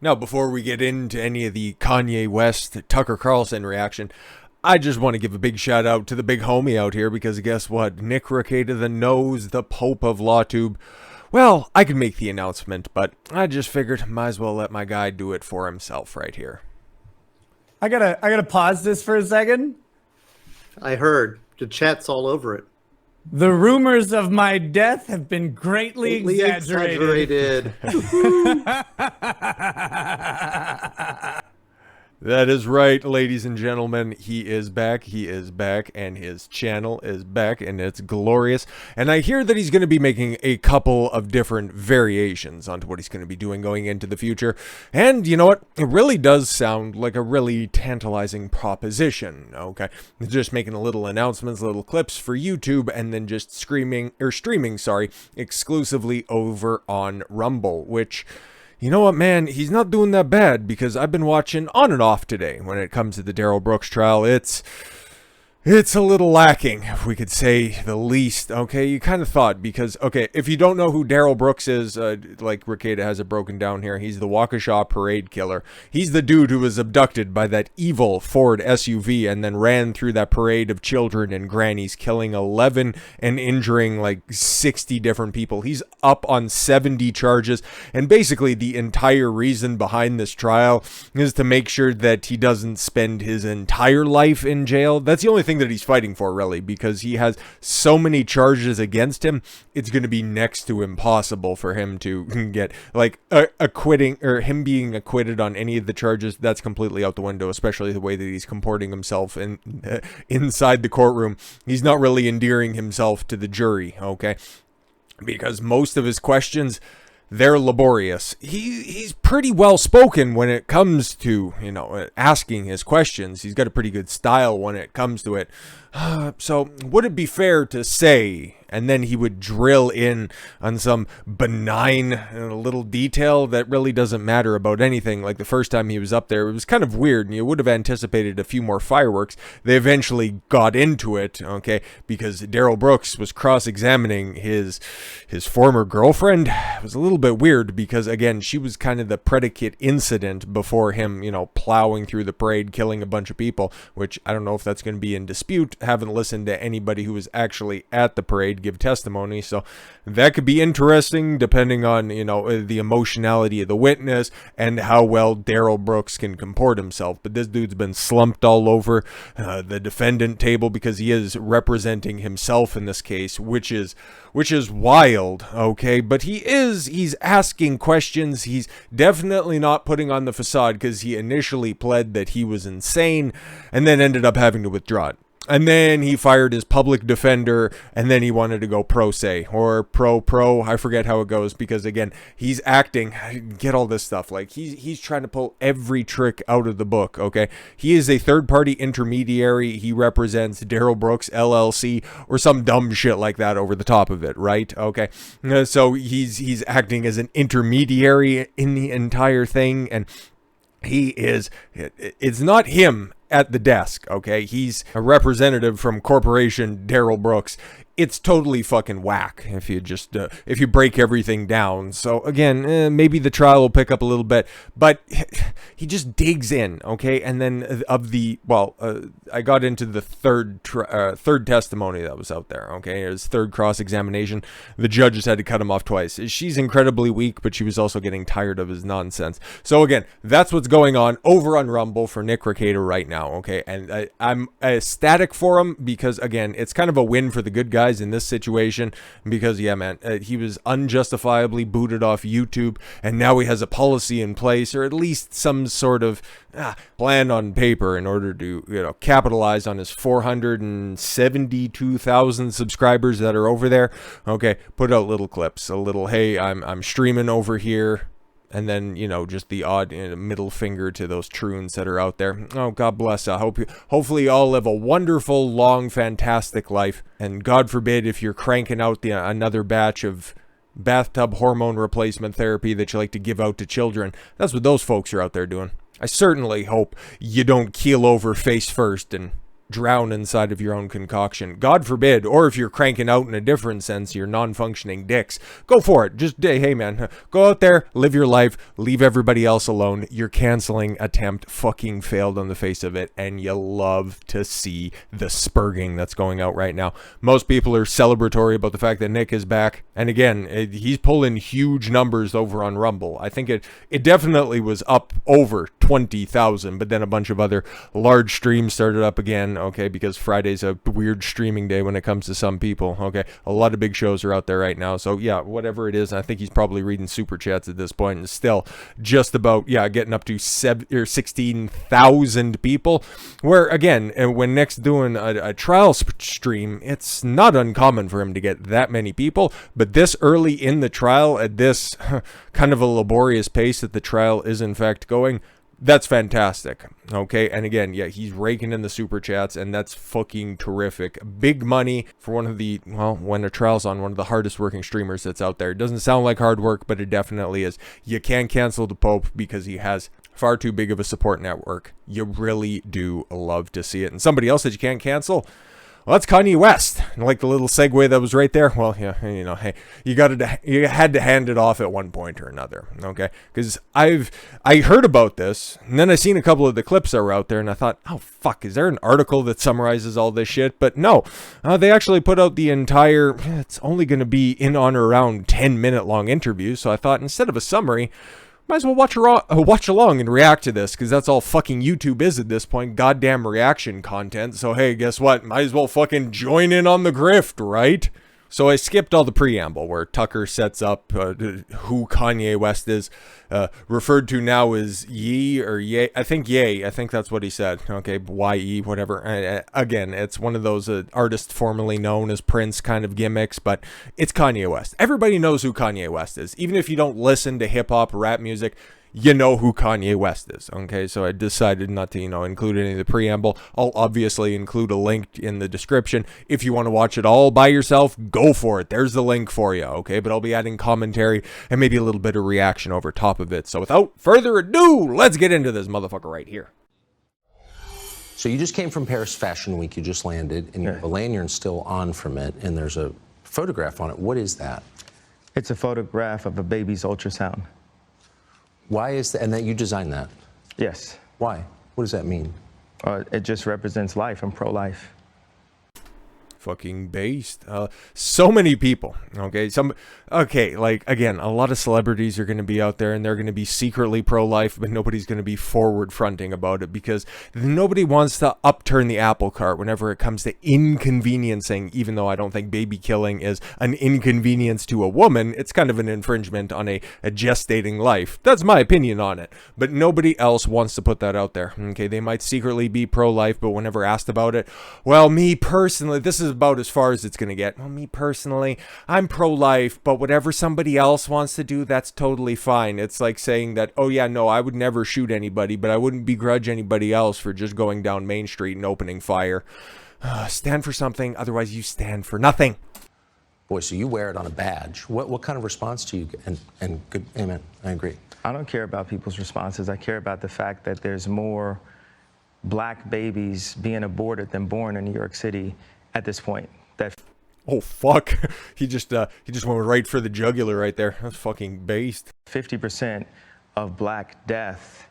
Now, before we get into any of the Kanye West, Tucker Carlson reaction, I just want to give a big shout out to the big homie out here because guess what? Nick Rekieta, the nose, the Pope of LawTube. Well, I could make the announcement, but I just figured might as well let my guy do it for himself right here. I gotta pause this for a second. I heard. The chat's all over it. The rumors of my death have been greatly exaggerated. That is right, ladies and gentlemen. He is back, and his channel is back, and it's glorious. And I hear that he's going to be making a couple of different variations onto what he's going to be doing going into the future. And you know what? It really does sound like a really tantalizing proposition, okay? Just making little announcements, little clips for YouTube, and then just streaming, exclusively over on Rumble, which... You know what, man? He's not doing that bad because I've been watching on and off today when it comes to the Darrell Brooks trial. It's a little lacking, if we could say the least, okay? You kind of thought, because, okay, if you don't know who Darrell Brooks is, like Rekieta has it broken down here, he's the Waukesha parade killer. He's the dude who was abducted by that evil Ford SUV and then ran through that parade of children and grannies, killing 11 and injuring like 60 different people. He's up on 70 charges, and basically the entire reason behind this trial is to make sure that he doesn't spend his entire life in jail. That's the only thing that he's fighting for, really, because he has so many charges against him. It's going to be next to impossible for him to get like acquitting, or him being acquitted on any of the charges. That's completely out the window, especially the way that he's comporting himself inside the courtroom. He's not really endearing himself to the jury, okay? Because most of his questions, they're laborious. He's pretty well spoken when it comes to, you know, asking his questions. He's got a pretty good style when it comes to it. So would it be fair to say, and then he would drill in on some benign little detail that really doesn't matter about anything. Like the first time he was up there, it was kind of weird, and you would have anticipated a few more fireworks. They eventually got into it, okay, because Darrell Brooks was cross-examining his former girlfriend. It was a little bit weird because, again, she was kind of the predicate incident before him, you know, plowing through the parade, killing a bunch of people, which I don't know if that's going to be in dispute. Haven't listened to anybody who was actually at the parade give testimony, so that could be interesting depending on, you know, the emotionality of the witness and how well Darrell Brooks can comport himself. But this dude's been slumped all over the defendant table because he is representing himself in this case, which is wild, okay? But he's asking questions. He's definitely not putting on the facade, because he initially pled that he was insane and then ended up having to withdraw it. And then he fired his public defender, and then he wanted to go pro se or pro. I forget how it goes, because again, he's acting. Get all this stuff. Like he's trying to pull every trick out of the book. Okay, he is a third-party intermediary. He represents Darrell Brooks LLC or some dumb shit like that over the top of it, right? Okay, so he's acting as an intermediary in the entire thing, and it's not him at the desk, okay? He's a representative from Corporation Darrell Brooks. It's totally fucking whack if you just if you break everything down. So again, maybe the trial will pick up a little bit, but he just digs in, okay? And then I got into the third testimony that was out there, okay? His third cross-examination. The judges had to cut him off twice. She's incredibly weak, but she was also getting tired of his nonsense. So again, that's what's going on over on Rumble for Nick Rekieta right now, okay? And I'm ecstatic for him because, again, it's kind of a win for the good guys in this situation, because yeah, man, he was unjustifiably booted off YouTube, and now he has a policy in place, or at least some sort of plan on paper, in order to, you know, capitalize on his 472,000 subscribers that are over there. Okay, put out little clips, a little, hey, I'm streaming over here. And then, you know, just the odd middle finger to those troons that are out there. Oh, God bless. Hopefully you all live a wonderful, long, fantastic life. And God forbid if you're cranking out another batch of bathtub hormone replacement therapy that you like to give out to children. That's what those folks are out there doing. I certainly hope you don't keel over face first and drown inside of your own concoction. God forbid, or if you're cranking out in a different sense, you're non-functioning dicks, go for it. Just, hey man, go out there, live your life, leave everybody else alone. Your canceling attempt fucking failed on the face of it, and you love to see the spurging that's going out right now. Most people are celebratory about the fact that Nick is back, and again, he's pulling huge numbers over on Rumble. I think it definitely was up over 20,000, but then a bunch of other large streams started up again, okay, because Friday's a weird streaming day when it comes to some people, okay. A lot of big shows are out there right now, so yeah, whatever it is, I think he's probably reading super chats at this point, and still just about, yeah, getting up to 16,000 people, where again, when Nick's doing a trial stream, it's not uncommon for him to get that many people, but this early in the trial, at this kind of a laborious pace that the trial is in fact going, that's fantastic, okay? And again, yeah, he's raking in the super chats, and that's fucking terrific. Big money for one of the, well, when a trial's on, one of the hardest working streamers that's out there. It doesn't sound like hard work, but it definitely is. You can't cancel the Pope because he has far too big of a support network. You really do love to see it. And somebody else that you can't cancel, well, that's Kanye West. Like the little segue that was right there. Well, yeah, you know, hey, you had to hand it off at one point or another, okay? Because I heard about this, and then I seen a couple of the clips that were out there, and I thought, oh fuck, is there an article that summarizes all this shit? But no, they actually put out the entire. It's only going to be in on or around 10-minute long interview. So I thought instead of a summary, might as well watch along and react to this, because that's all fucking YouTube is at this point, goddamn reaction content. So hey, guess what? Might as well fucking join in on the grift, right? So I skipped all the preamble where Tucker sets up who Kanye West is, referred to now as Ye or Ye. I think Ye. I think that's what he said. Okay, Y-E, whatever. Again, it's one of those artists formerly known as Prince kind of gimmicks, but it's Kanye West. Everybody knows who Kanye West is. Even if you don't listen to hip-hop or rap music, you know who Kanye West is, okay? So I decided not to, include any of the preamble. I'll obviously include a link in the description. If you want to watch it all by yourself, go for it. There's the link for you, okay? But I'll be adding commentary and maybe a little bit of reaction over top of it. So without further ado, let's get into this motherfucker right here. So you just came from Paris Fashion Week. You just landed, and you have a lanyard still on from it, and there's a photograph on it. What is that? It's a photograph of a baby's ultrasound. Why is that? And that you designed that? Yes. Why? What does that mean? It just represents life. I'm pro-life. Fucking based. So many people, okay, like, again, a lot of celebrities are going to be out there and they're going to be secretly pro-life, but nobody's going to be forward fronting about it, because nobody wants to upturn the apple cart whenever it comes to inconveniencing. Even though I don't think baby killing is an inconvenience to a woman, it's kind of an infringement on a gestating life. That's my opinion on it, but nobody else wants to put that out there, okay? They might secretly be pro-life, but whenever asked about it, well, me personally, this is about as far as it's going to get. Well, me personally, I'm pro-life, but whatever somebody else wants to do, that's totally fine. It's like saying that, oh yeah, no, I would never shoot anybody, but I wouldn't begrudge anybody else for just going down Main Street and opening fire. Stand for something, otherwise you stand for nothing. Boy, so you wear it on a badge. What kind of response do you get? And good, amen, I agree. I don't care about people's responses. I care about the fact that there's more black babies being aborted than born in New York City at this point. Oh fuck, he just went right for the jugular right there. That's fucking based. 50% of black death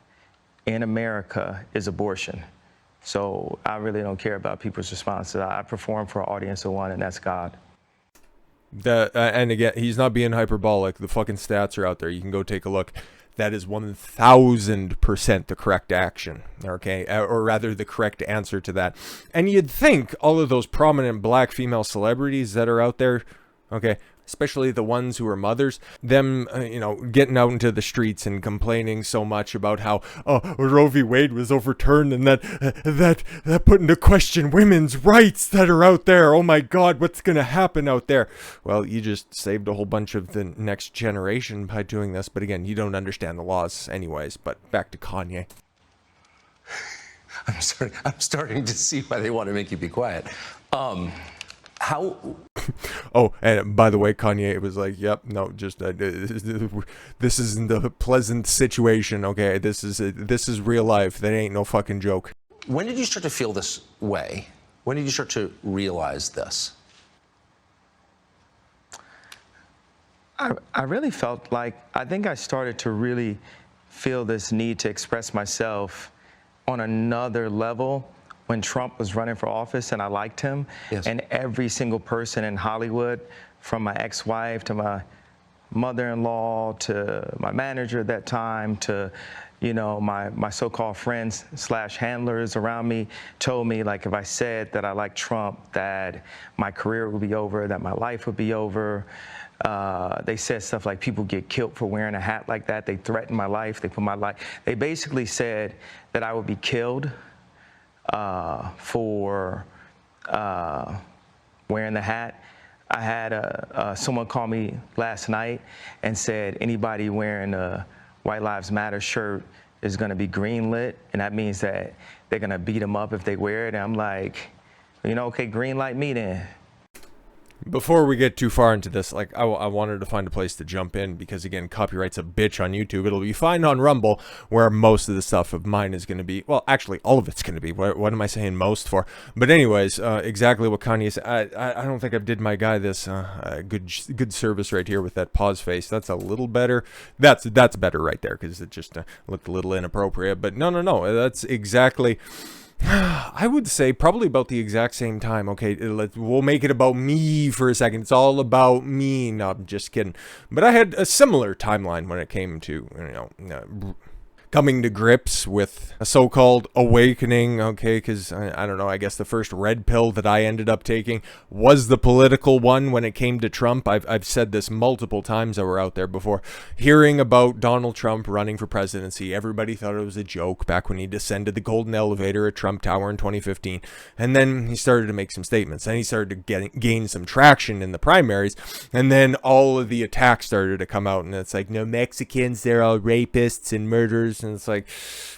in America is abortion. So I really don't care about people's responses. I perform for an audience of one, and that's God. And again, he's not being hyperbolic. The fucking stats are out there. You can go take a look. That is 1,000% the correct action, okay? Or rather, the correct answer to that. And you'd think all of those prominent black female celebrities that are out there, okay, especially the ones who are mothers, them, getting out into the streets and complaining so much about how, Roe v. Wade was overturned and that put into question women's rights that are out there. Oh my God, what's going to happen out there? Well, you just saved a whole bunch of the next generation by doing this. But again, you don't understand the laws anyways. But back to Kanye. I'm starting to see why they want to make you be quiet. How? Oh, and by the way, Kanye was like, "Yep, no, just this isn't a pleasant situation. Okay, this is real life. That ain't no fucking joke." When did you start to feel this way? When did you start to realize this? I really felt like, I think I started to really feel this need to express myself on another level when Trump was running for office and I liked him. Yes. And every single person in Hollywood, from my ex-wife to my mother-in-law to my manager at that time to, you know, my so-called friends / handlers around me, told me, like, if I said that I liked Trump, that my career would be over, that my life would be over. They said stuff like people get killed for wearing a hat like that. They threatened my life. They put my life. They basically said that I would be killed for wearing the hat. I had someone call me last night and said anybody wearing a White Lives Matter shirt is going to be greenlit, and that means that they're going to beat them up if they wear it. And I'm like, you know, okay, green light me then. Before we get too far into this, like, I wanted to find a place to jump in because, again, copyright's a bitch on YouTube. It'll be fine on Rumble, where most of the stuff of mine is going to be. Well, actually, all of it's going to be. What am I saying most for? But anyways, exactly what Kanye said. I don't think I did my guy this good service right here with that pause face. That's a little better. That's better right there because it just looked a little inappropriate. But no. That's exactly... I would say probably about the exact same time. Okay, we'll make it about me for a second. It's all about me. No, I'm just kidding. But I had a similar timeline when it came to, you know, coming to grips with a so-called awakening, okay, because I don't know, I guess the first red pill that I ended up taking was the political one when it came to Trump. I've said this multiple times that were out there before. Hearing about Donald Trump running for presidency, everybody thought it was a joke back when he descended the golden elevator at Trump Tower in 2015. And then he started to make some statements, and he started to gain some traction in the primaries, and then all of the attacks started to come out, and it's like, no Mexicans, they're all rapists and murderers. And it's like,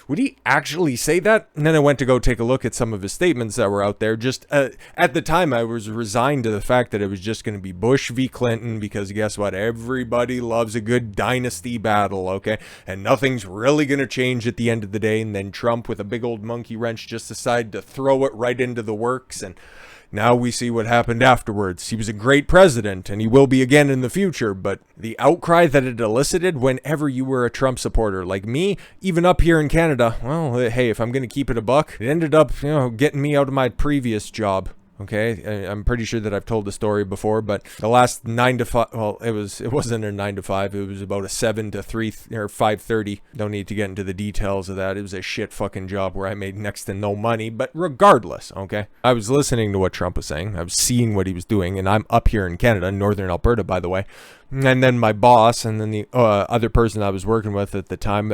would he actually say that? And then I went to go take a look at some of his statements that were out there. Just at the time, I was resigned to the fact that it was just going to be Bush v. Clinton, because guess what? Everybody loves a good dynasty battle, okay? And nothing's really going to change at the end of the day. And then Trump, with a big old monkey wrench, just decided to throw it right into the works. And now we see what happened afterwards. He was a great president, and he will be again in the future, but the outcry that it elicited whenever you were a Trump supporter, like me, even up here in Canada, well, hey, if I'm going to keep it a buck, it ended up, you know, getting me out of my previous job. Okay, I'm pretty sure that I've told the story before, but the last 9 to 5, well, it wasn't a 9 to 5, it was about a 7 to 3 or 5:30. Don't need to get into the details of that. It was a shit fucking job where I made next to no money, but regardless, okay, I was listening to what Trump was saying. I was seeing what he was doing, and I'm up here in Canada, northern Alberta, by the way. And then my boss, and then the other person I was working with at the time,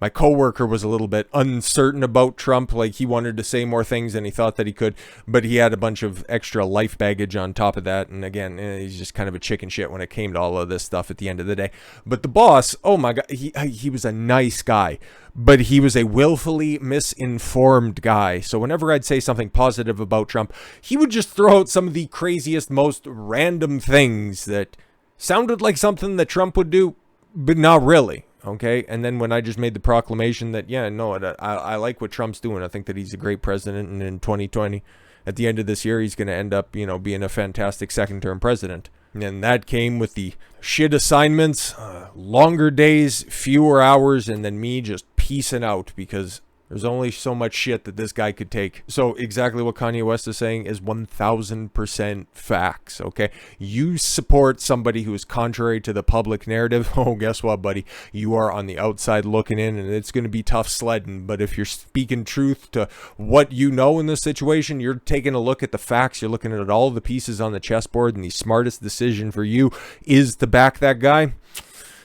my coworker was a little bit uncertain about Trump. Like, he wanted to say more things than he thought that he could, but he had a bunch of extra life baggage on top of that. And again, he's just kind of a chicken shit when it came to all of this stuff at the end of the day. But the boss, oh my God, he was a nice guy, but he was a willfully misinformed guy. So whenever I'd say something positive about Trump, he would just throw out some of the craziest, most random things that sounded like something that Trump would do, but not really. Okay, and then when I just made the proclamation that, yeah, no, I like what Trump's doing. I think that he's a great president, and in 2020, at the end of this year, he's going to end up, you know, being a fantastic second-term president. And that came with the shit assignments, longer days, fewer hours, and then me just peacing out because there's only so much shit that this guy could take. So exactly what Kanye West is saying is 1000% facts, okay? You support somebody who is contrary to the public narrative. Oh, guess what, buddy? You are on the outside looking in, and it's going to be tough sledding. But if you're speaking truth to what you know in this situation, you're taking a look at the facts, you're looking at all the pieces on the chessboard, and the smartest decision for you is to back that guy.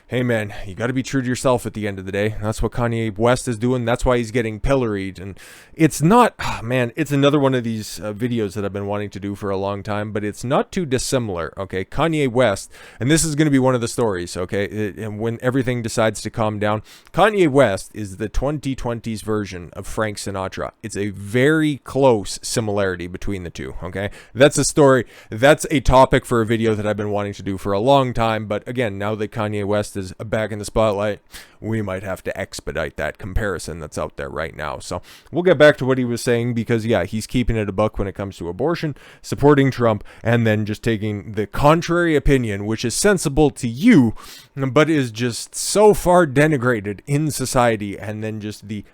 Hey man, you got to be true to yourself at the end of the day. That's what Kanye West is doing. That's why he's getting pilloried. And it's not, man, it's another one of these videos that I've been wanting to do for a long time, but it's not too dissimilar, okay? Kanye West, and this is going to be one of the stories, okay? And when everything decides to calm down, Kanye West is the 2020s version of Frank Sinatra. It's a very close similarity between the two, okay? That's a story. That's a topic for a video that I've been wanting to do for a long time. But again, now that Kanye West West is back in the spotlight, we might have to expedite that comparison that's out there right now. So we'll get back to what he was saying, because yeah, he's keeping it a buck when it comes to abortion, supporting Trump, and then just taking the contrary opinion, which is sensible to you, but is just so far denigrated in society, and then just the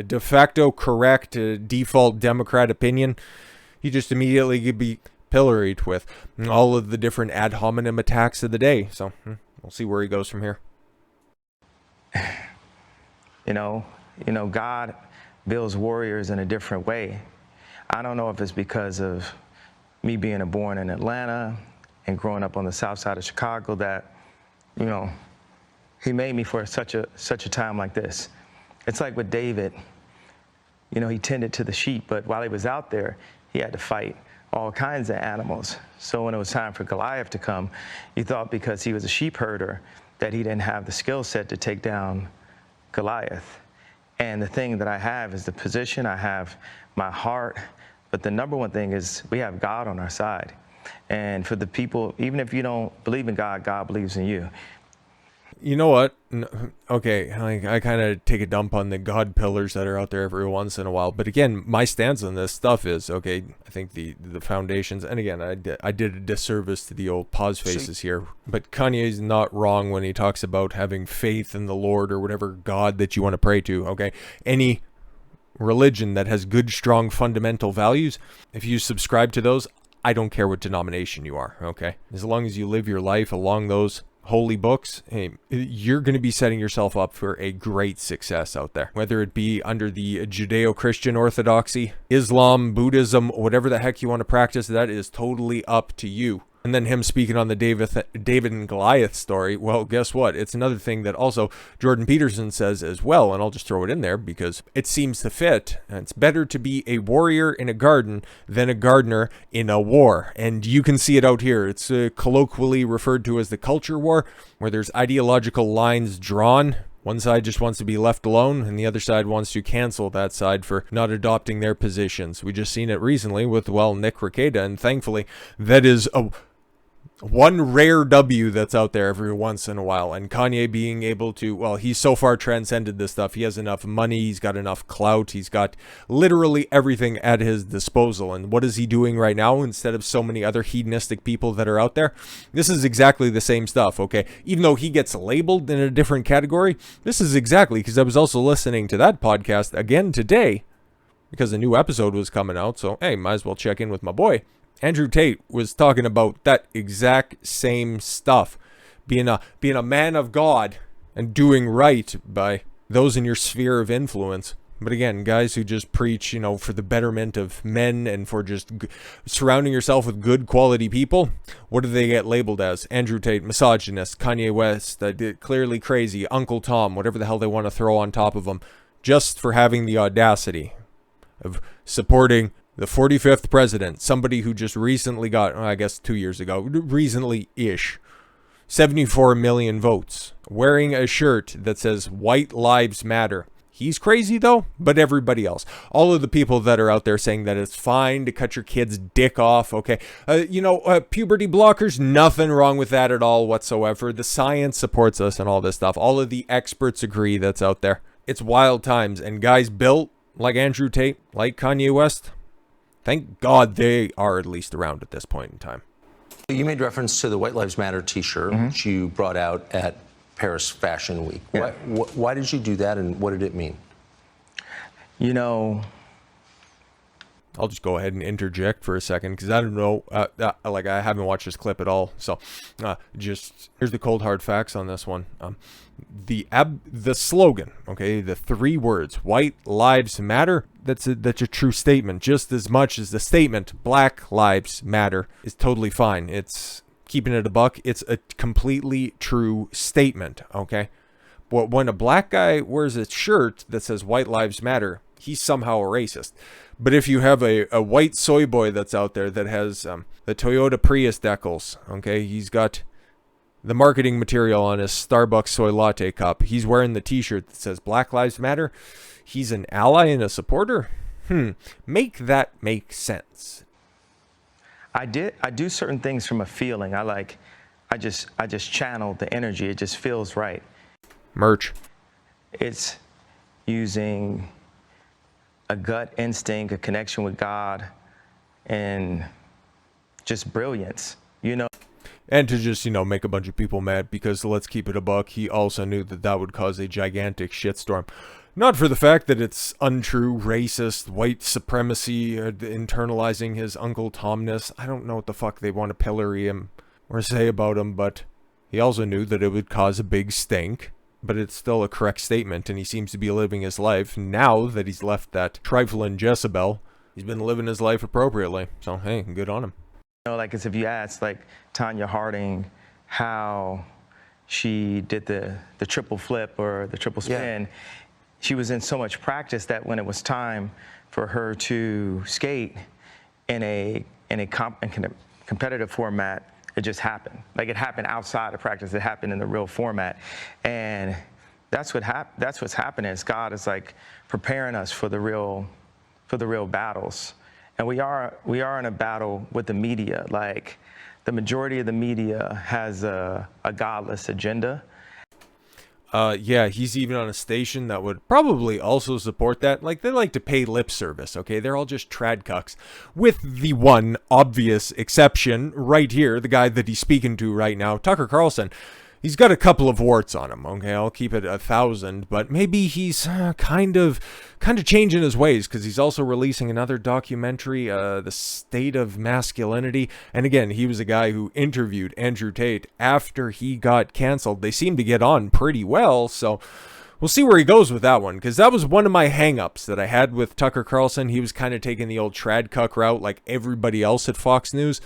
de facto correct default Democrat opinion, he just immediately could be pilloried with all of the different ad hominem attacks of the day. So we'll see where he goes from here. You know, God builds warriors in a different way. I don't know if it's because of me being born in Atlanta and growing up on the south side of Chicago that, you know, he made me for such a time like this. It's like with David, you know, he tended to the sheep, but while he was out there, he had to fight all kinds of animals. So when it was time for Goliath to come, you thought because he was a sheep herder that he didn't have the skill set to take down Goliath. And the thing that I have is the position, I have my heart, but the number one thing is we have God on our side. And for the people, even if you don't believe in God, God believes in you. You know what? Okay, I kind of take a dump on the God pillars that are out there every once in a while. But again, my stance on this stuff is, okay, I think the foundations, and again, I did a disservice to the old pause faces here, but Kanye's not wrong when he talks about having faith in the Lord or whatever God that you want to pray to, okay? Any religion that has good, strong, fundamental values, if you subscribe to those, I don't care what denomination you are, okay? As long as you live your life along those holy books, hey, you're going to be setting yourself up for a great success out there. Whether it be under the Judeo-Christian orthodoxy, Islam, Buddhism, whatever the heck you want to practice, that is totally up to you. And then him speaking on the David and Goliath story, well, guess what? It's another thing that also Jordan Peterson says as well, and I'll just throw it in there because it seems to fit. And it's better to be a warrior in a garden than a gardener in a war. And you can see it out here. It's colloquially referred to as the culture war, where there's ideological lines drawn. One side just wants to be left alone, and the other side wants to cancel that side for not adopting their positions. We just seen it recently with, well, Nick Rekieta, and thankfully that is one rare W that's out there every once in a while. And Kanye being able to, well, he's so far transcended this stuff. He has enough money. He's got enough clout. He's got literally everything at his disposal. And what is he doing right now instead of so many other hedonistic people that are out there? This is exactly the same stuff, okay? Even though he gets labeled in a different category, this is exactly, because I was also listening to that podcast again today because a new episode was coming out. So, hey, might as well check in with my boy. Andrew Tate was talking about that exact same stuff, being a man of God and doing right by those in your sphere of influence. But again, guys who just preach, you know, for the betterment of men and for just surrounding yourself with good quality people, what do they get labeled as? Andrew Tate, misogynist, Kanye West, clearly crazy, Uncle Tom, whatever the hell they want to throw on top of them, just for having the audacity of supporting the 45th president, somebody who just recently got, I guess 2 years ago, recently-ish, 74 million votes, wearing a shirt that says White Lives Matter. He's crazy though, but everybody else, all of the people that are out there saying that it's fine to cut your kid's dick off, okay, puberty blockers, nothing wrong with that at all whatsoever. The science supports us and all this stuff. All of the experts agree that's out there. It's wild times, and guys built like Andrew Tate, like Kanye West, thank God they are at least around at this point in time. You made reference to the White Lives Matter T-shirt, which you brought out at Paris Fashion Week. Yeah. Why did you do that, and what did it mean? You know, I'll just go ahead and interject for a second because I don't know, like I haven't watched this clip at all. So just here's the cold hard facts on this one. The slogan, okay, the 3 words, White Lives Matter, that's a true statement just as much as the statement Black Lives Matter is totally fine. It's keeping it a buck. It's a completely true statement, okay? But when a black guy wears a shirt that says White Lives Matter, he's somehow a racist. But if you have a white soy boy that's out there that has the Toyota Prius decals, okay, he's got the marketing material on his Starbucks soy latte cup, he's wearing the t-shirt that says Black Lives Matter, he's an ally and a supporter? Make that make sense. I do certain things from a feeling. I I just channeled the energy. It just feels right. Merch. It's using a gut instinct, a connection with God, and just brilliance, you know. And to just, make a bunch of people mad, because let's keep it a buck, he also knew that that would cause a gigantic shitstorm. Not for the fact that it's untrue, racist, white supremacy, internalizing his Uncle Tomness. I don't know what the fuck they want to pillory him or say about him, but he also knew that it would cause a big stink. But it's still a correct statement, and he seems to be living his life. Now that he's left that trifling Jezebel, he's been living his life appropriately. So, hey, good on him. You know, like, as if you asked, like, Tanya Harding how she did the triple flip or the triple spin, she was in so much practice that when it was time for her to skate in a competitive format, it just happened. Like, it happened outside of practice. It happened in the real format. And that's what's happening is God is, like, preparing us for the real battles. And we are in a battle with the media. Like, the majority of the media has a godless agenda. Yeah, he's even on a station that would probably also support that. Like, they like to pay lip service, okay? They're all just trad cucks. With the one obvious exception right here, the guy that he's speaking to right now, Tucker Carlson. He's got a couple of warts on him, okay? I'll keep it 1,000, but maybe he's kind of changing his ways, because he's also releasing another documentary, The State of Masculinity. And again, he was a guy who interviewed Andrew Tate after he got canceled. They seem to get on pretty well, so we'll see where he goes with that one, because that was one of my hang-ups that I had with Tucker Carlson. He was kind of taking the old trad cuck route like everybody else at Fox News.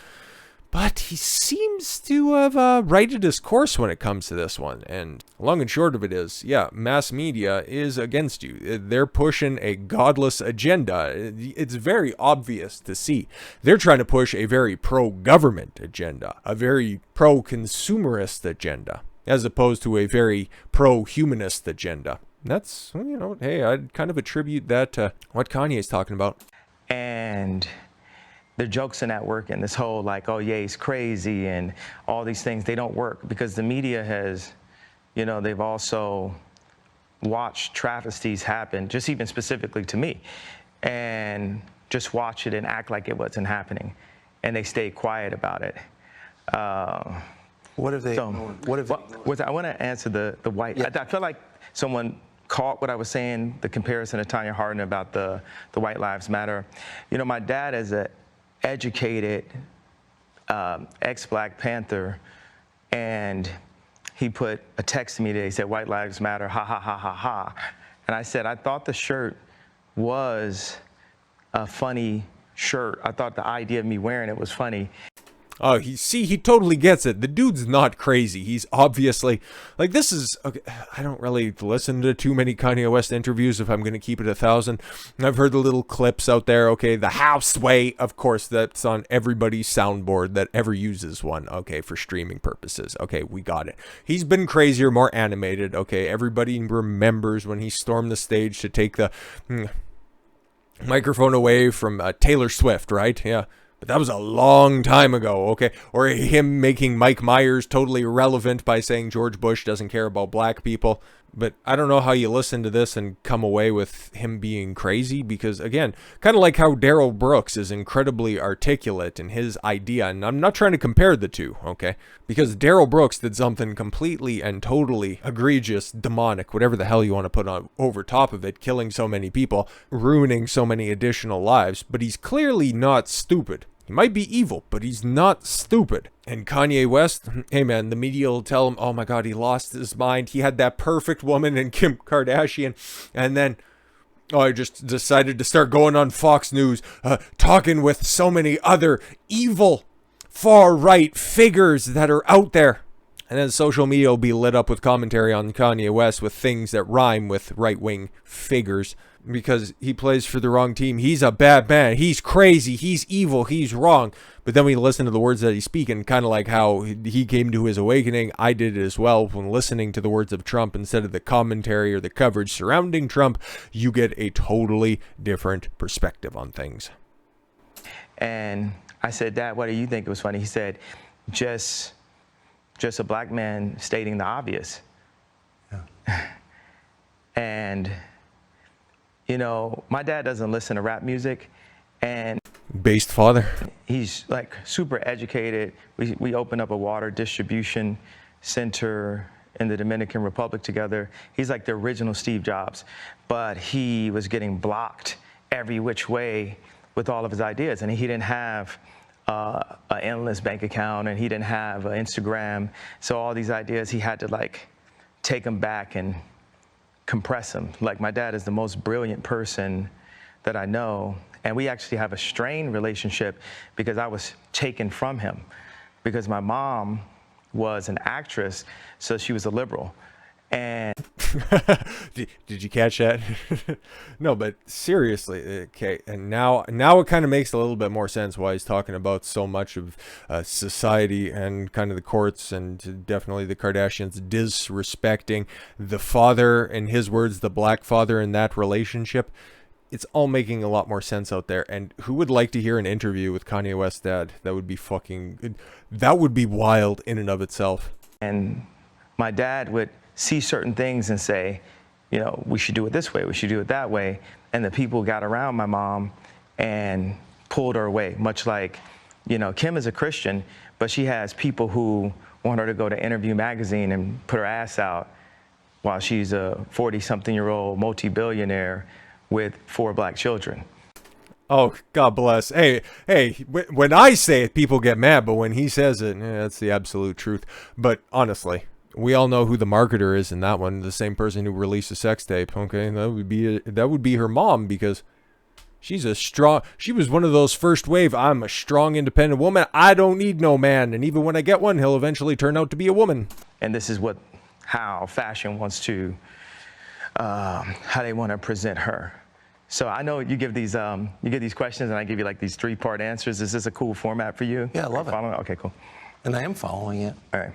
But he seems to have righted his course when it comes to this one. And long and short of it is, yeah, mass media is against you. They're pushing a godless agenda. It's very obvious to see. They're trying to push a very pro-government agenda, a very pro-consumerist agenda, as opposed to a very pro-humanist agenda. That's, hey, I'd kind of attribute that to what Kanye's talking about. And the jokes in that work, and this whole, like, oh yeah, he's crazy and all these things, they don't work because the media has, they've also watched travesties happen, just even specifically to me, and just watch it and act like it wasn't happening, and they stay quiet about it. What have they? I want to answer the white. Yeah. I feel like someone caught what I was saying, the comparison to Tanya Harding about the White Lives Matter. My dad is a educated ex-Black Panther, and he put a text to me today. He said, "White Lives Matter, ha, ha, ha, ha, ha." And I said, I thought the shirt was a funny shirt. I thought the idea of me wearing it was funny. Oh, he totally gets it. The dude's not crazy. He's obviously, like, this is, okay, I don't really listen to too many Kanye West interviews if I'm going to keep it 1,000. I've heard the little clips out there, okay, the house way, of course, that's on everybody's soundboard that ever uses one, okay, for streaming purposes. Okay, we got it. He's been crazier, more animated, okay, everybody remembers when he stormed the stage to take the microphone away from Taylor Swift, right? Yeah. But that was a long time ago, okay? Or him making Mike Myers totally irrelevant by saying George Bush doesn't care about black people. But I don't know how you listen to this and come away with him being crazy, because, again, kind of like how Darrell Brooks is incredibly articulate in his idea, and I'm not trying to compare the two, okay? Because Darrell Brooks did something completely and totally egregious, demonic, whatever the hell you want to put on over top of it, killing so many people, ruining so many additional lives, but he's clearly not stupid. He might be evil, but he's not stupid. And Kanye West, hey man, the media will tell him, oh my God, he lost his mind. He had that perfect woman in Kim Kardashian. And then, I just decided to start going on Fox News, talking with so many other evil, far-right figures that are out there. And then social media will be lit up with commentary on Kanye West with things that rhyme with right-wing figures. Because he plays for the wrong team. He's a bad man. He's crazy. He's evil. He's wrong. But then we listen to the words that he's speaking, kind of like how he came to his awakening. I did it as well. When listening to the words of Trump instead of the commentary or the coverage surrounding Trump, you get a totally different perspective on things. And I said, Dad, what do you think was funny? He said, just just a black man stating the obvious. Yeah. And, you know, my dad doesn't listen to rap music, and Based father. he's like super educated. We opened up a water distribution center in the Dominican Republic together. He's like the original Steve Jobs, but he was getting blocked every which way with all of his ideas. And he didn't have an endless bank account, and he didn't have an Instagram. So all these ideas, he had to like take them back and compress them. Like, my dad is the most brilliant person that I know. And we actually have a strained relationship because I was taken from him, because my mom was an actress, so she was a liberal. And did you catch that? No, but seriously, okay. And now it kind of makes a little bit more sense why he's talking about so much of society and kind of the courts, and definitely the Kardashians disrespecting the father, in his words, the black father in that relationship. It's all making a lot more sense out there. And who would like to hear an interview with Kanye West's dad? That would be wild in and of itself. And my dad would see certain things and say, you know, we should do it this way, we should do it that way. And the people got around my mom and pulled her away, much like, you know, Kim is a Christian, but she has people who want her to go to Interview magazine and put her ass out while she's a 40-something-year-old multi-billionaire with 4 black children. Oh, God bless. Hey, when I say it, people get mad, but when he says it, that's the absolute truth. But honestly, we all know who the marketer is in that one. The same person who released a sex tape. Okay, that would be her mom, because she was one of those first wave, I'm a strong, independent woman. I don't need no man. And even when I get one, he'll eventually turn out to be a woman. And this is how fashion wants to, how they want to present her. So I know you give these questions, and I give you like these 3-part answers. Is this a cool format for you? Yeah, I love it. Okay, cool. And I am following it. All right.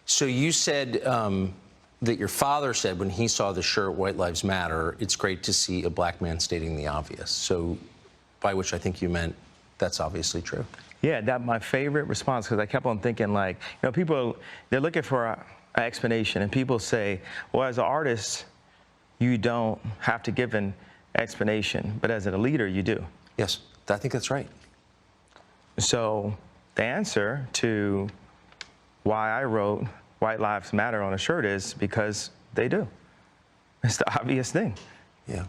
So you said that your father said when he saw the shirt White Lives Matter, it's great to see a black man stating the obvious. So by which I think you meant that's obviously true. Yeah, that's my favorite response, because I kept on thinking, like, you know, people, they're looking for an explanation, and people say, well, as an artist, you don't have to give an explanation, but as a leader, you do. Yes, I think that's right. So the answer to why I wrote White Lives Matter on a shirt is because they do. It's the obvious thing. Yeah.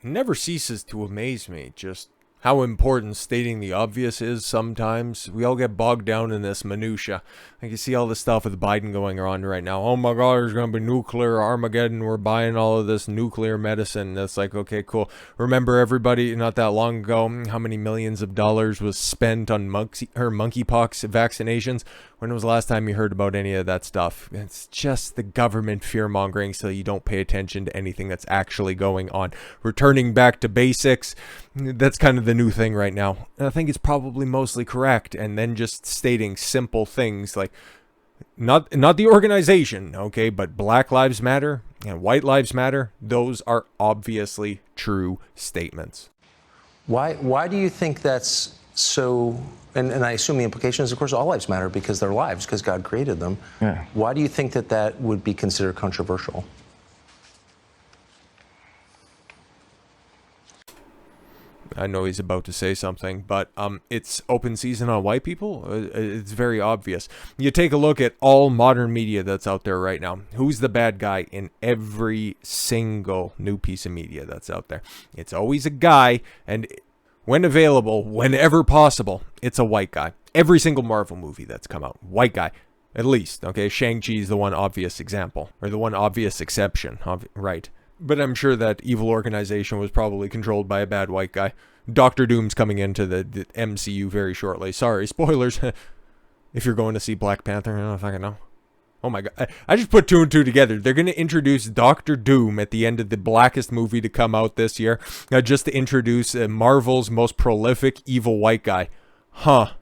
It never ceases to amaze me just how important stating the obvious is sometimes. We all get bogged down in this minutia. Like, you see all this stuff with Biden going on right now. Oh my God, there's going to be nuclear Armageddon. We're buying all of this nuclear medicine. That's like, okay, cool. Remember, everybody, not that long ago, how many millions of dollars was spent on monkeypox vaccinations? When was the last time you heard about any of that stuff? It's just the government fear-mongering so you don't pay attention to anything that's actually going on. Returning back to basics, that's kind of the new thing right now. And I think it's probably mostly correct. And then just stating simple things like, not the organization, okay, but Black Lives Matter and White Lives Matter, those are obviously true statements. Why do you think that's so? And I assume the implication is, of course, all lives matter because they're lives, because God created them. Yeah. Why do you think that would be considered controversial? I know he's about to say something, but it's open season on white people. It's very obvious. You take a look at all modern media that's out there right now. Who's the bad guy in every single new piece of media that's out there? It's always a guy, and when available, whenever possible, it's a white guy. Every single Marvel movie that's come out, white guy, at least. Okay, Shang-Chi is the one obvious example, or the one obvious exception, right? But I'm sure that evil organization was probably controlled by a bad white guy. Doctor Doom's coming into the MCU very shortly. Sorry, spoilers. If you're going to see Black Panther, I don't fucking know. Oh my God. I just put 2 and 2 together. They're going to introduce Doctor Doom at the end of the blackest movie to come out this year. Just to introduce Marvel's most prolific evil white guy. Huh.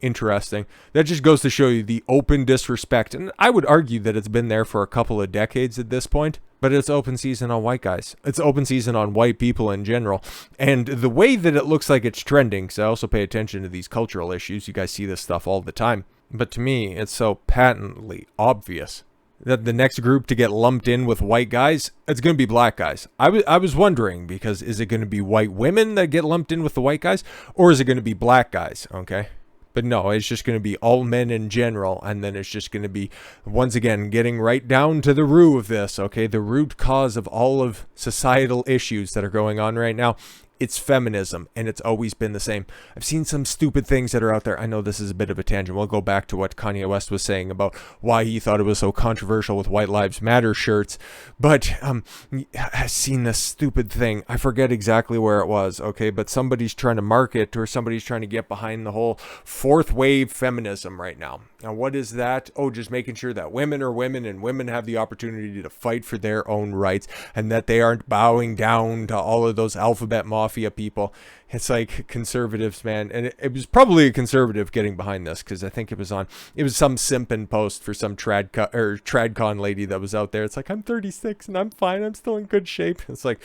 Interesting. That just goes to show you the open disrespect. And I would argue that it's been there for a couple of decades at this point. But it's open season on white guys. It's open season on white people in general. And the way that it looks like it's trending, because I also pay attention to these cultural issues. You guys see this stuff all the time. But to me, it's so patently obvious that the next group to get lumped in with white guys, it's going to be black guys. I was wondering, because is it going to be white women that get lumped in with the white guys, or is it going to be black guys? Okay. But no, it's just going to be all men in general, and then it's just going to be, once again, getting right down to the root of this, okay? The root cause of all of societal issues that are going on right now. It's feminism, and it's always been the same. I've seen some stupid things that are out there. I know this is a bit of a tangent. We'll go back to what Kanye West was saying about why he thought it was so controversial with White Lives Matter shirts. But I've seen this stupid thing. I forget exactly where it was, okay? But somebody's trying to market, or somebody's trying to get behind the whole fourth wave feminism right now. Now, what is that? Oh, just making sure that women are women, and women have the opportunity to fight for their own rights, and that they aren't bowing down to all of those alphabet mafia people. It's like conservatives, man. And it was probably a conservative getting behind this, because I think it was some simping post for some tradcon lady that was out there. It's like, I'm 36 and I'm fine. I'm still in good shape. It's like,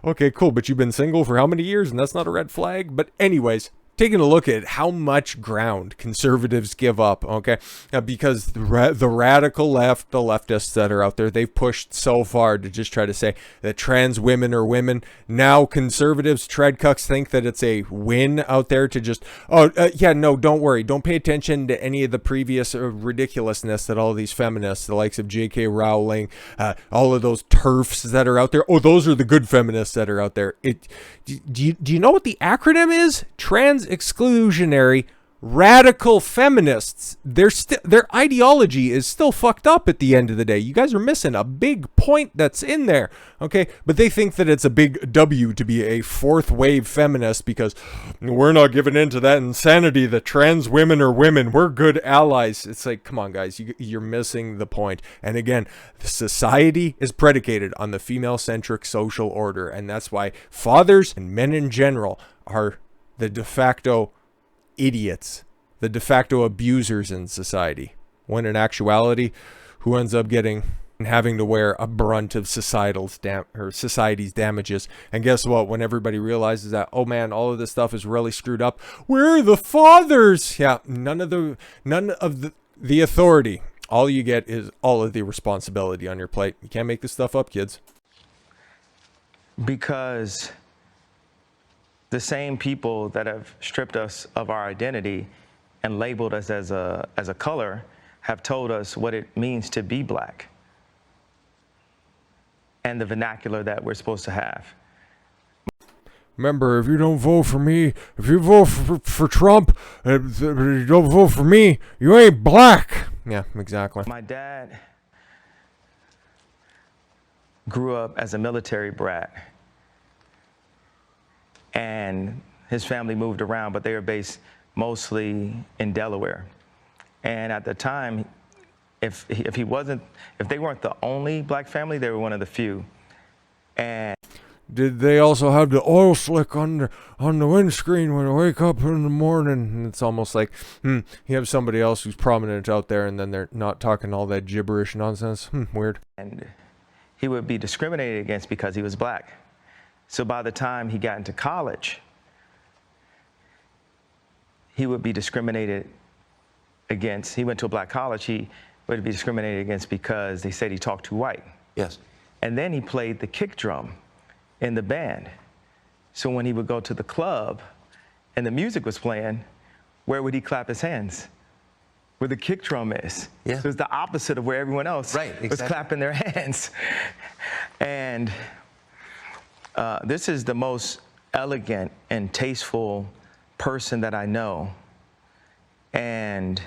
okay, cool. But you've been single for how many years? And that's not a red flag. But anyways, taking a look at how much ground conservatives give up, okay? Because the radical left, the leftists that are out there, they've pushed so far to just try to say that trans women are women. Now conservatives, treadcucks, think that it's a win out there to just, yeah, no, don't worry. Don't pay attention to any of the previous ridiculousness that all of these feminists, the likes of J.K. Rowling, all of those TERFs that are out there. Oh, those are the good feminists that are out there. Do you know what the acronym is? Trans exclusionary radical feminists. Their ideology is still fucked up at the end of the day. You guys are missing a big point that's in there, okay? But they think that it's a big W to be a fourth wave feminist, because we're not giving in to that insanity that trans women are women. We're good allies. It's like, come on, guys, you're missing the point. And again, society is predicated on the female-centric social order, and that's why fathers and men in general are the de facto idiots, the de facto abusers in society, when in actuality, who ends up having to wear a brunt of society's damages. And guess what? When everybody realizes that, oh man, all of this stuff is really screwed up, where are the fathers? Yeah, none of the authority. All you get is all of the responsibility on your plate. You can't make this stuff up, kids. Because the same people that have stripped us of our identity and labeled us as a color have told us what it means to be black and the vernacular that we're supposed to have. Remember, if you don't vote for me, if you vote for Trump, if you don't vote for me, you ain't black. Yeah, exactly. My dad grew up as a military brat, and his family moved around, but they were based mostly in Delaware. And at the time, if they weren't the only black family, they were one of the few. And did they also have the oil slick on the windscreen when they wake up in the morning? And it's almost like, you have somebody else who's prominent out there, and then they're not talking all that gibberish nonsense. Weird. And he would be discriminated against because he was black. So by the time he got into college, he would be discriminated against. He went to a black college. He would be discriminated against because they said he talked too white. Yes. And then he played the kick drum in the band. So when he would go to the club and the music was playing, where would he clap his hands? Where the kick drum is. Yeah. So it's the opposite of where everyone else was clapping their hands. And this is the most elegant and tasteful person that I know. And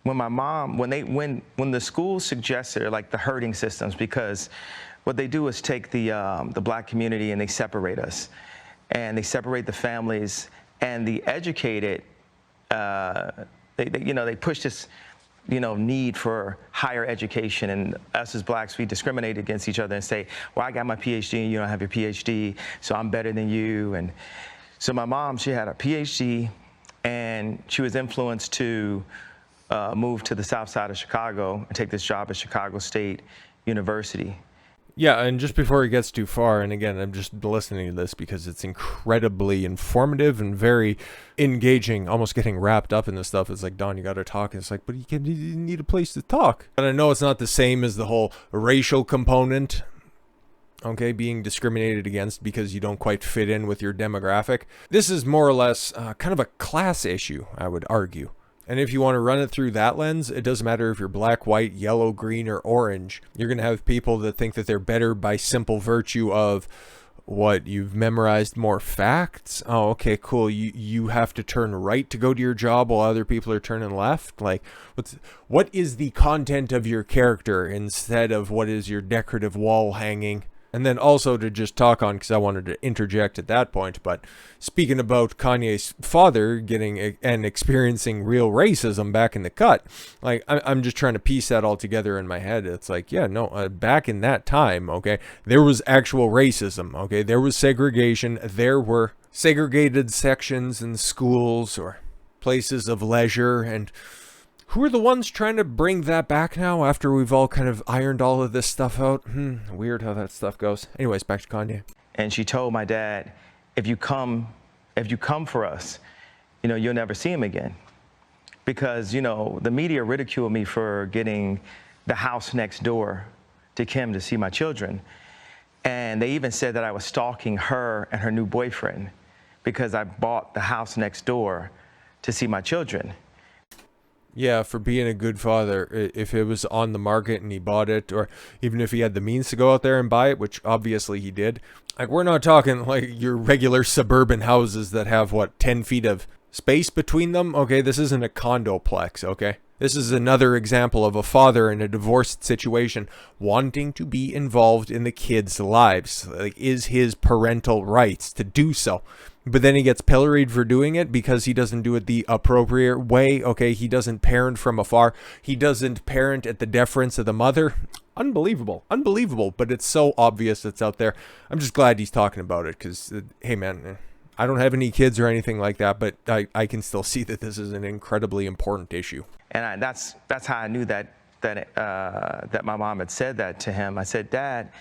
when my mom, when the schools suggested, like, the herding systems, because what they do is take the black community and they separate us, and they separate the families, and the educated, they push this, need for higher education, and us as blacks, we discriminate against each other and say, well, I got my PhD and you don't have your PhD, so I'm better than you. And so my mom, she had a PhD, and she was influenced to move to the south side of Chicago and take this job at Chicago State University. Yeah, and just before it gets too far, and again, I'm just listening to this because it's incredibly informative and very engaging, almost getting wrapped up in this stuff. It's like, Don, you got to talk. And it's like, but you need a place to talk. And I know it's not the same as the whole racial component, okay, being discriminated against because you don't quite fit in with your demographic. This is more or less kind of a class issue, I would argue. And if you want to run it through that lens, it doesn't matter if you're black, white, yellow, green, or orange. You're going to have people that think that they're better by simple virtue of what, you've memorized more facts. Oh, okay, cool. You have to turn right to go to your job while other people are turning left. Like, what is the content of your character instead of what is your decorative wall hanging? And then also to just talk on, because I wanted to interject at that point, but speaking about Kanye's father getting and experiencing real racism back in the cut, like, I'm just trying to piece that all together in my head. It's like, yeah, no, back in that time, okay, there was actual racism, okay, there was segregation, there were segregated sections in schools or places of leisure, and who are the ones trying to bring that back now after we've all kind of ironed all of this stuff out? Weird how that stuff goes. Anyways, back to Kanye. And she told my dad, if you come for us, you'll never see him again. Because, the media ridiculed me for getting the house next door to Kim to see my children. And they even said that I was stalking her and her new boyfriend because I bought the house next door to see my children. Yeah, for being a good father, if it was on the market and he bought it, or even if he had the means to go out there and buy it, which obviously he did, like, we're not talking like your regular suburban houses that have, 10 feet of space between them. Okay, this isn't a condoplex, okay? This is another example of a father in a divorced situation wanting to be involved in the kids' lives. Like, is his parental rights to do so. But then he gets pilloried for doing it because he doesn't do it the appropriate way. Okay, he doesn't parent from afar. He doesn't parent at the deference of the mother. Unbelievable. Unbelievable. But it's so obvious it's out there. I'm just glad he's talking about it because, hey, man, I don't have any kids or anything like that, but I can still see that this is an incredibly important issue. And that's how I knew that my mom had said that to him. I said, Dad,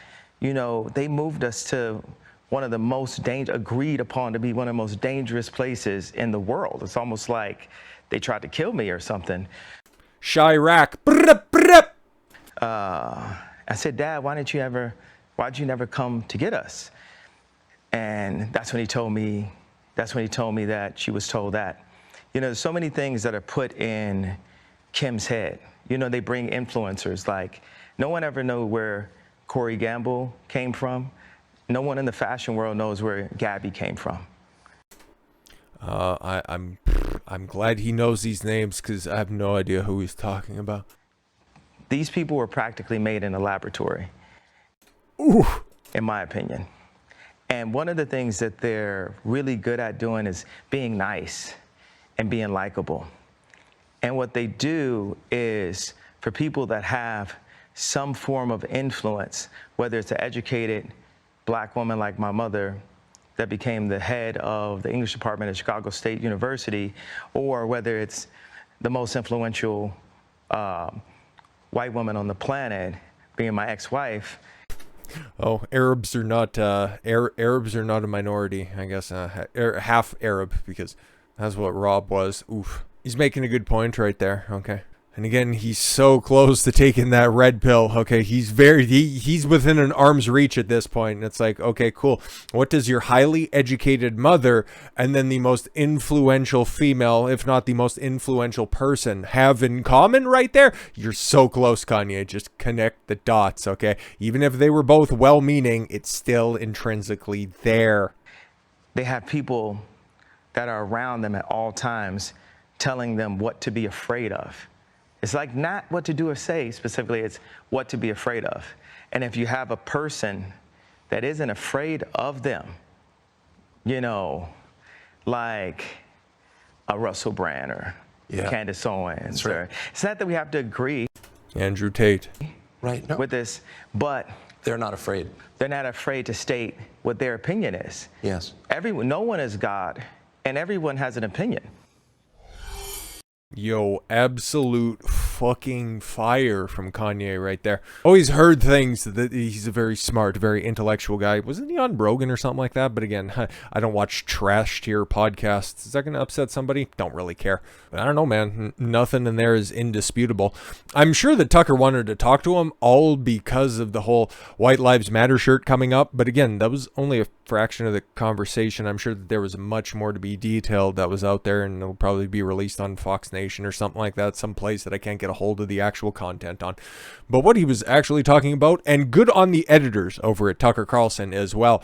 they moved us to one of the most agreed upon to be one of the most dangerous places in the world. It's almost like they tried to kill me or something. Chirac. I said, Dad, why'd you never come to get us? And that's when he told me that she was told that. There's so many things that are put in Kim's head. They bring influencers. Like, no one ever knew where Corey Gamble came from. No one in the fashion world knows where Gabby came from. I'm glad he knows these names because I have no idea who he's talking about. These people were practically made in a laboratory, in my opinion. And one of the things that they're really good at doing is being nice and being likable. And what they do is, for people that have some form of influence, whether it's an educated Black woman like my mother that became the head of the English department at Chicago State University, or whether it's the most influential white woman on the planet being my ex-wife. Oh, Arabs are not Arabs are not a minority, I guess. Half Arab, because that's what Rob was. Oof. He's making a good point right there. Okay. And again, he's so close to taking that red pill. Okay, he's within an arm's reach at this point. And it's like, okay, cool. What does your highly educated mother and then the most influential female, if not the most influential person, have in common right there? You're so close, Kanye. Just connect the dots, okay? Even if they were both well-meaning, it's still intrinsically there. They have people that are around them at all times telling them what to be afraid of. It's like not what to do or say specifically, it's what to be afraid of. And if you have a person that isn't afraid of them, like a Russell Brand or Candace Owens, right. It's not that we have to agree. Andrew Tate. Right. No. With this, but they're not afraid. They're not afraid to state what their opinion is. Yes. No one is God, and everyone has an opinion. Yo, absolute fucking fire from Kanye right there. Always heard things that he's a very smart, very intellectual guy. Wasn't he on Rogan or something like that? But again, I don't watch trash tier podcasts. Is that going to upset somebody? Don't really care. But I don't know, man. Nothing in there is indisputable. I'm sure that Tucker wanted to talk to him all because of the whole White Lives Matter shirt coming up. But again, that was only a fraction of the conversation. I'm sure that there was much more to be detailed that was out there, and it'll probably be released on Fox Nation or something like that, some place that I can't get a hold of the actual content on. But what he was actually talking about, and good on the editors over at Tucker Carlson as well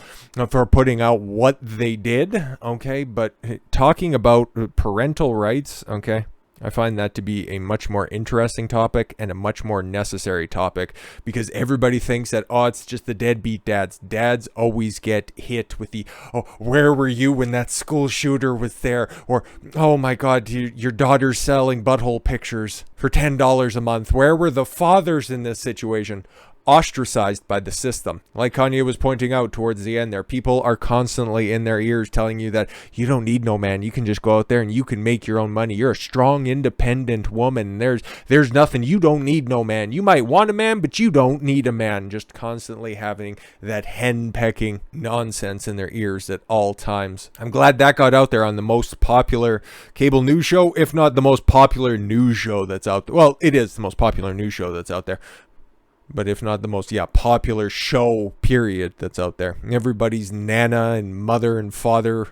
for putting out what they did, okay, but talking about parental rights, okay, I find that to be a much more interesting topic and a much more necessary topic, because everybody thinks that, oh, it's just the deadbeat dads. Dads always get hit with the, oh, where were you when that school shooter was there? Or, oh my God, your daughter's selling butthole pictures for $10 a month. Where were the fathers in this situation? Ostracized by the system. Like Kanye was pointing out towards the end there, people are constantly in their ears telling you that you don't need no man. You can just go out there and you can make your own money. You're a strong, independent woman. There's nothing. You don't need no man. You might want a man, but you don't need a man. Just constantly having that hen-pecking nonsense in their ears at all times. I'm glad that got out there on the most popular cable news show, if not the most popular news show that's out there. Well, it is the most popular news show that's out there. But if not the most, popular show, period, that's out there. Everybody's nana and mother and father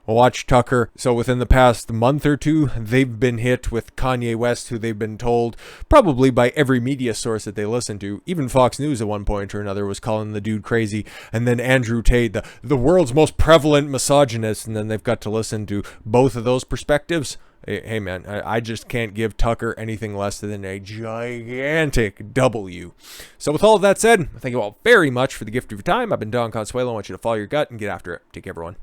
watch Tucker. So within the past month or two, they've been hit with Kanye West, who they've been told, probably by every media source that they listen to. Even Fox News at one point or another was calling the dude crazy. And then Andrew Tate, the world's most prevalent misogynist. And then they've got to listen to both of those perspectives. Hey man, I just can't give Tucker anything less than a gigantic W. So with all of that said, thank you all very much for the gift of your time. I've been Don Consuelo. I want you to follow your gut and get after it. Take care, everyone.